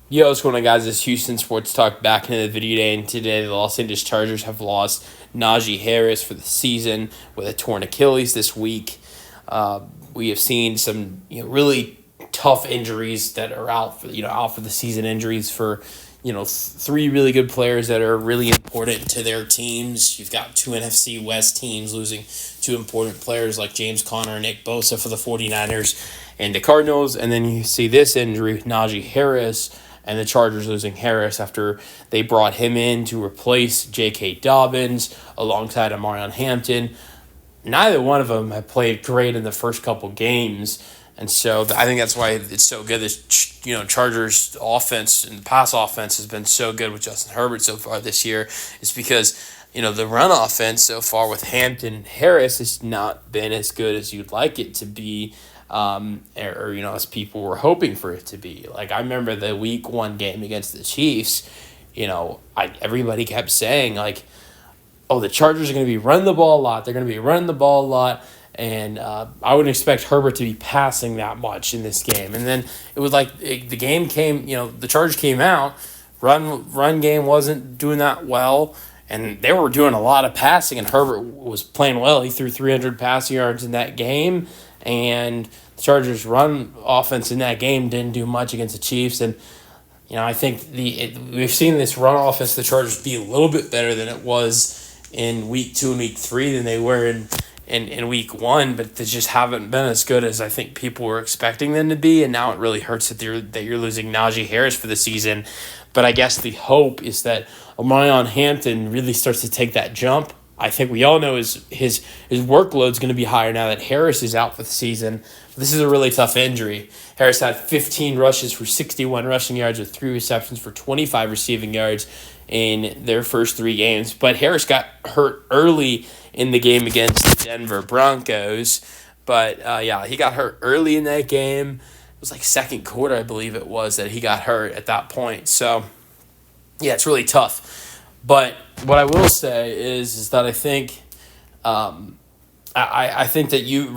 Yo, what's going on, guys? It's Houston Sports Talk back into the video day, and today the Los Angeles Chargers have lost Najee Harris for the season with a torn Achilles this week. We have seen some really tough injuries that are out for the season, injuries for three really good players that are really important to their teams. You've got two NFC West teams losing two important players like James Conner and Nick Bosa for the 49ers and the Cardinals, and then you see this injury, Najee Harris, and the Chargers losing Harris after they brought him in to replace J.K. Dobbins alongside Amarion Hampton. Neither one of them have played great in the first couple games, and so I think that's why it's so good. This Chargers offense and pass offense has been so good with Justin Herbert so far this year. It's because the run offense so far with Hampton and Harris has not been as good as you'd like it to be. As people were hoping for it to be. Like, I remember the week 1 game against the Chiefs, everybody kept saying, like, oh, the Chargers are going to be running the ball a lot. They're going to be running the ball a lot. And I wouldn't expect Herbert to be passing that much in this game. And then it was like the game came, the Chargers came out, run game wasn't doing that well. And they were doing a lot of passing, and Herbert was playing well. He threw 300 passing yards in that game. And the Chargers' run offense in that game didn't do much against the Chiefs. And, I think we've seen this run offense, the Chargers, be a little bit better than it was in week 2 and week 3 than they were in week 1, but they just haven't been as good as I think people were expecting them to be. And now it really hurts that you're losing Najee Harris for the season. But I guess the hope is that Amarion Hampton really starts to take that jump. I think we all know his workload's going to be higher now that Harris is out for the season. This is a really tough injury. Harris had 15 rushes for 61 rushing yards with 3 receptions for 25 receiving yards in their first 3 games. But Harris got hurt early in the game against the Denver Broncos. But, he got hurt early in that game. It was like second quarter, I believe it was, that he got hurt at that point. So, yeah, it's really tough. But what I will say is that I think I think that you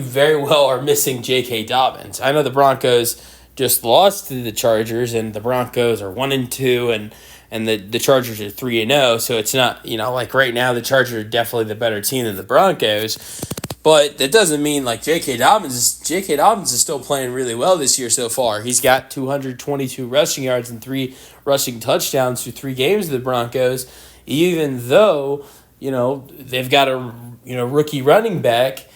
very well are missing J.K. Dobbins. I know the Broncos just lost to the Chargers, and the Broncos are 1-2, and the Chargers are 3-0. So it's not like right now the Chargers are definitely the better team than the Broncos. But that doesn't mean like J.K. Dobbins is still playing really well this year so far. He's got 222 rushing yards and 3 rushing touchdowns through 3 games of the Broncos, even though they've got a rookie running back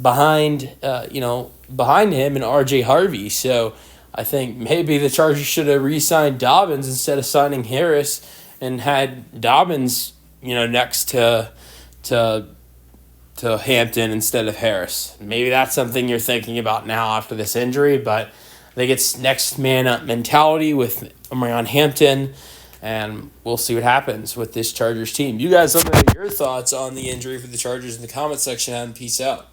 behind him and R.J. Harvey. So I think maybe the Chargers should have re-signed Dobbins instead of signing Harris and had Dobbins next to Hampton instead of Harris. Maybe that's something you're thinking about now after this injury, but I think it's next man up mentality with Amarion Hampton, and we'll see what happens with this Chargers team. You guys let me know your thoughts on the injury for the Chargers in the comment section, and peace out.